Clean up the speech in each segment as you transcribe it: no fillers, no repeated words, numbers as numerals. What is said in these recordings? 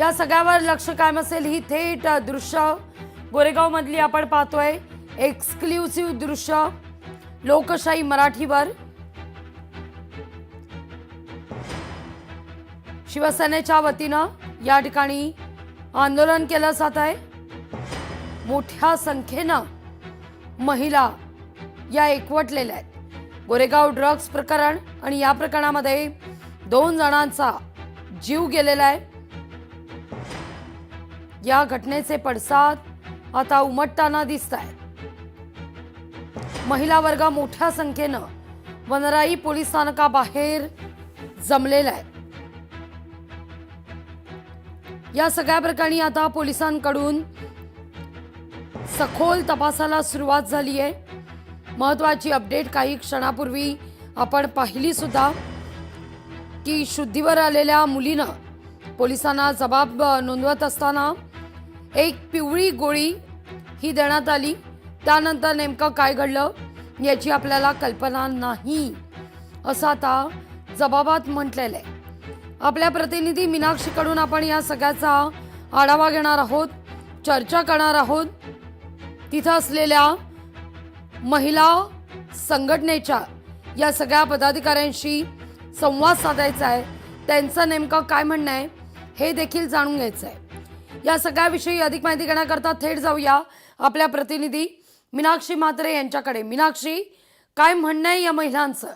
या सगळ्यावर लक्ष कायम असेल ही थेट दृश्य गोरेगाव मधली आपण पाहतोय। एक्सक्लुसिव्ह दृश्य लोकशाही मराठीवर। शिवसेनेच्या वतीनं या ठिकाणी आंदोलन केलं जात आहे। मोठ्या संख्येनं महिला या एकवटलेल्या आहेत। गोरेगाव ड्रग्ज प्रकरण आणि या प्रकरणामध्ये 2 जणांचा जीव गेलेला आहे। या घटनेचे पडसाद आता उमटताना दिसत आहेत। महिला वर्ग मोठ्या संख्येनं वनराई पोलीस स्थानकाबाहेर जमलेला आहे। या सगळ्या प्रकरणी आता पोलिसांकडून सखोल तपासाला सुरुवात झाली आहे। महत्त्वाची अपडेट काही क्षणापूर्वी आपण पाहिली सुद्धा की शुद्धीवर आलेल्या मुलीनं पोलिसांना जबाब नोंदवत असताना एक पिवळी गोळी ही देण्यात आली। त्यानंतर नेमकं काय घडलं याची आपल्याला कल्पना नाही असं आता जबाबात म्हटलेलं आहे। आपल्या प्रतिनिधी मीनाक्षीकडून आपण या सगळ्याचा आढावा घेणार आहोत, चर्चा करणार आहोत। तिथं असलेल्या महिला संघटनेच्या या सगळ्या पदाधिकाऱ्यांशी संवाद साधायचा आहे। त्यांचं नेमकं काय म्हणणं आहे हे देखील जाणून घ्यायचं आहे। या सगळ्याविषयी अधिक माहिती घेण्याकरता थेट जाऊया आपल्या प्रतिनिधी मीनाक्षी म्हात्रे यांच्याकडे। मीनाक्षी, काय म्हणणं आहे या महिलांचं?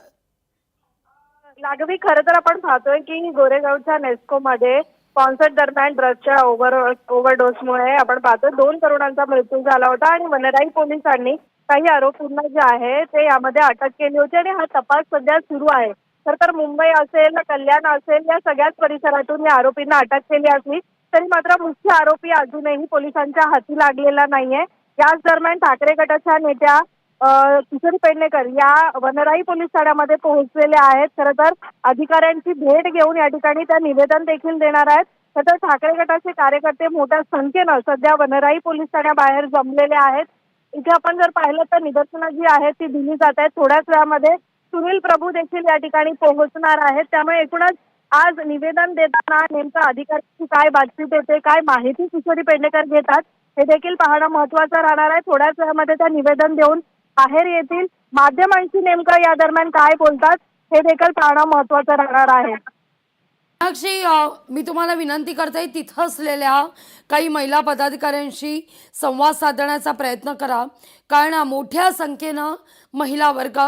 लागवी खरं तर आपण पाहतोय की गोरेगावच्या नेस्कोमध्ये कॉन्सर्ट दरम्यान ड्रग्सच्या ओव्हरडोसमुळे आपण पाहतोय 2 तरुणांचा मृत्यू झाला होता आणि वनराई पोलिसांनी काही आरोपींना जे आहे ते यामध्ये अटक केली होती आणि हा तपास सध्या सुरू आहे। खरं तर मुंबई असेल, कल्याण असेल, या सगळ्याच परिसरातून या आरोपींना अटक केली असली तरी मात्र मुख्य आरोपी अजूनही पोलिसांच्या हाती लागलेला नाहीये। याच दरम्यान ठाकरे गटाच्या नेत्या किशोरी पेडणेकर या वनराई पोलीस ठाण्यामध्ये पोहोचलेल्या आहेत। खरं तर अधिकाऱ्यांची भेट घेऊन या ठिकाणी त्या निवेदन देखील देणार आहेत। खरं तर ठाकरे गटाचे कार्यकर्ते मोठ्या संख्येनं सध्या वनराई पोलीस ठाण्याबाहेर जमलेले आहेत। इथे आपण जर पाहिलं तर निदर्शनं जी आहेत ती दिली जात आहेत। थोड्याच वेळामध्ये सुनील प्रभू देखील या ठिकाणी पोहोचणार आहेत। त्यामुळे एकूणच आज निवेदन देताना नेमकं अधिकाऱ्यांची काय बातचीत येते, काय माहिती किशोरी पेडणेकर घेतात हे देखील पाहणं महत्त्वाचं राहणार आहे। थोड्याच वेळामध्ये त्या निवेदन देऊन बाहेर येतील। माध्यमांशी नेमकं या दरम्यान काय बोलतात हे देखील पाहणं महत्त्वाचं राहणार आहे। मीनाक्षी, मी तुम्हाला विनंती करते तिथं असलेल्या काही महिला पदाधिकाऱ्यांशी संवाद साधण्याचा प्रयत्न करा, कारण मोठ्या संख्येनं महिला वर्ग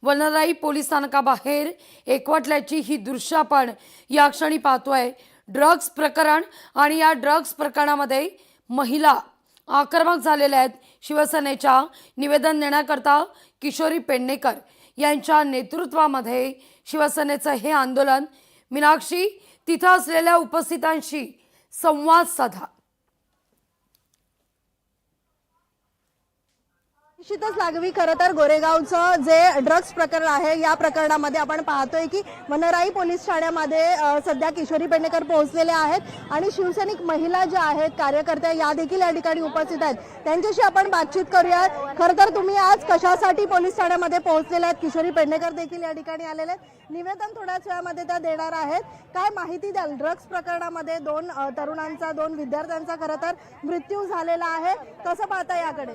वनराई पोलीस स्थानकाबाहेर एकवटल्याची ही दृश्य आपण या क्षणी पाहतोय। ड्रग्ज प्रकरण आणि या ड्रग्ज प्रकरणामध्ये महिला आक्रमक झालेल्या आहेत। शिवसेनेच्या निवेदन देण्याकरता किशोरी पेडणेकर यांच्या नेतृत्वामध्ये शिवसेनेचं हे आंदोलन। मीनाक्षी, तिथं असलेल्या उपस्थितांशी संवाद साधा। निश्चितच लागवी खरं तर गोरेगावचं जे ड्रग्स प्रकरण आहे या प्रकरणामध्ये आपण पाहतोय की वनराई पोलीस ठाण्यामध्ये सध्या किशोरी पेडणेकर पोहोचलेल्या आहेत आणि शिवसैनिक महिला ज्या आहेत, कार्यकर्त्या या देखील या ठिकाणी उपस्थित आहेत। त्यांच्याशी आपण बातचीत करूया। खरं तर तुम्ही आज कशासाठी पोलीस ठाण्यामध्ये पोहोचलेले आहेत? किशोरी पेडणेकर देखील या ठिकाणी आलेले आहेत। निवेदन थोड्याच वेळामध्ये त्या देणार आहेत। काय माहिती द्याल? ड्रग्स प्रकरणामध्ये 2 तरुणांचा 2 विद्यार्थ्यांचा खरं तर मृत्यू झालेला आहे, कसं पाहता याकडे?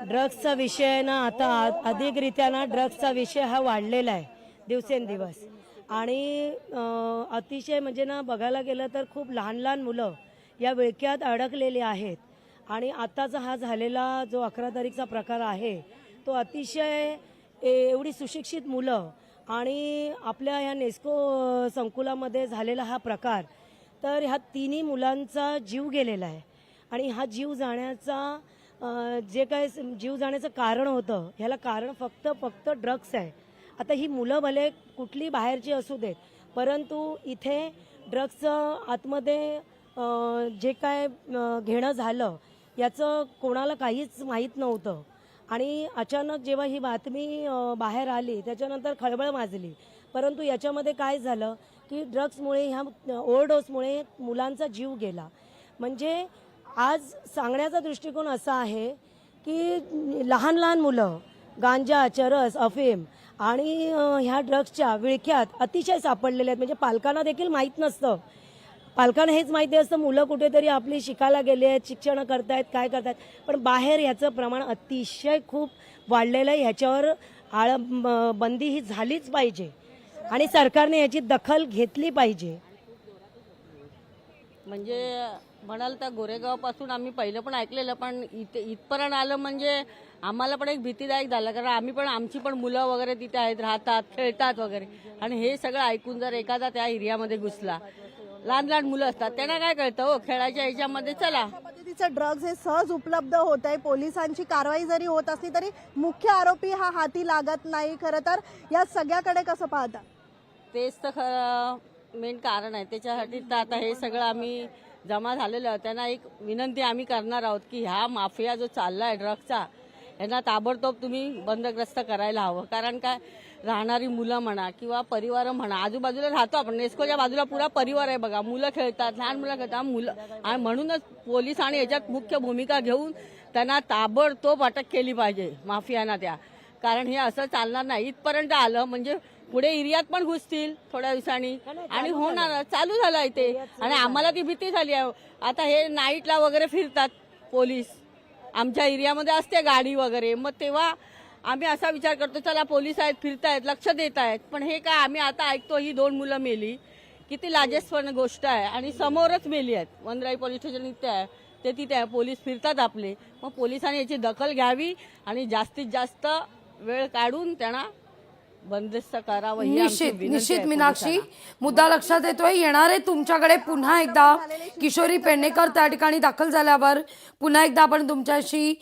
ड्रग्सचा विषय ना आता अधिकरित्या ना ड्रग्सचा विषय हा वाढलेला आहे दिवसेंदिवस आणि अतिशय म्हणजे ना बघायला गेलं तर खूप लहान लहान मुलं या विळख्यात अडकलेली आहेत। आणि आताचा हा झालेला जो 11 तारीखचा प्रकार आहे तो अतिशय एवढी सुशिक्षित मुलं आणि आपल्या ह्या नेस्को संकुलामध्ये झालेला हा प्रकार, तर ह्या 3 मुलांचा जीव गेलेला आहे। आणि हा जीव जाण्याचा जे काय जीव जाण्याचं कारण होतं ह्याला कारण फक्त ड्रग्स आहे। आता ही मुलं भले कुठली बाहेरची असू देत, परंतु इथे ड्रग्सचं आतमध्ये जे काय घेणं झालं याचं कोणाला काहीच माहीत नव्हतं। आणि अचानक जेव्हा ही बातमी बाहेर आली त्याच्यानंतर खळबळ माजली। परंतु याच्यामध्ये काय झालं की ड्रग्समुळे ह्या ओव्हरडोसमुळे मुलांचा जीव गेला। म्हणजे आज सांगण्याचा दृष्टिकोन असा आहे की लहान लहान मुलं गांजा, चरस, अफीम आणि ह्या ड्रग्सच्या विळख्यात अतिशय सापडलेले आहेत। म्हणजे पालकांना देखील माहीत नसतं पालकांना हेच माहिती असतं मुलं कुठेतरी आपली शिकायला गेली आहेत, शिक्षण करतायत, काय करतायत, पण बाहेर ह्याचं प्रमाण अतिशय खूप वाढलेलं आहे. ह्याच्यावर बंदी ही झालीच पाहिजे आणि सरकारने याची दखल घेतली पाहिजे. म्हणजे म्हणाल तर गोरेगावपासून आम्ही पहिलं पण ऐकलेलं, पण इथपर्यंत आलं म्हणजे आम्हाला पण एक भीतीदायक झालं, कारण आम्ही पण आमची पण मुलं वगैरे तिथे आहेत, राहतात, खेळतात वगैरे, आणि हे सगळं ऐकून जर एखादा त्या एरियामध्ये घुसला, लहान लहान मुलं असतात, त्यांना काय कळतं हो, खेळाच्या ह्याच्यामध्ये चला. पद्धतीचं ड्रग्ज हे सहज उपलब्ध होत आहे. पोलिसांची कारवाई जरी होत असली तरी मुख्य आरोपी हा हाती लागत नाही. खरं तर या सगळ्याकडे कसं पाहता? तेच तर खरं मेन कारण आहे. त्याच्यासाठी तर आता हे सगळं आम्ही जमा झालेलं आहे. त्यांना एक विनंती आम्ही करणार आहोत की ह्या माफिया जो चालला आहे ड्रग्सचा, यांना ताबडतोब तुम्ही बंदग्रस्त करायला हवं. कारण काय, राहणारी मुलं म्हणा किंवा परिवार म्हणा, आजूबाजूला राहतो आपण, नेस्कोच्या बाजूला पुरा परिवार आहे बघा, मुलं खेळतात, लहान मुलं खेळतात, मुलं, आणि म्हणूनच पोलीस आणि याच्यात मुख्य भूमिका घेऊन त्यांना ताबडतोब अटक केली पाहिजे माफियांना त्या. कारण हे असं चालणार नाही. इथपर्यंत आलं म्हणजे पुढे एरियात पण घुसतील थोड्या दिवसांनी, आणि होणार, चालू झालं इथे. आणि आम्हाला ती भीती झाली आहे. आता हे नाईटला वगैरे फिरतात पोलीस, आमच्या एरियामध्ये असते गाडी वगैरे, मग तेव्हा आम्ही असा विचार करतो चला पोलीस आहेत, फिरतायत, लक्ष देत आहेत, पण हे काय आम्ही आता ऐकतो ही 2 मुलं मेली, किती लाजेस्पद गोष्ट आहे, आणि समोरच मेली आहेत. वनराई पोलीस स्टेशन इथे आहे, ते तिथे आहे, पोलीस फिरतात आपले. मग पोलिसांनी याची दखल घ्यावी आणि जास्तीत जास्त वेळ काढून त्यांना बंदिस्त करावं ही आमची विनंती निश्चित आहे मीनाक्षी, पोलिसांना. मुद्दा लक्षात येतोय. येणार आहे तुमच्याकडे पुन्हा एकदा. किशोरी पेडणेकर त्या ठिकाणी दाखल झाल्यावर पुन्हा एकदा आपण तुमच्याशी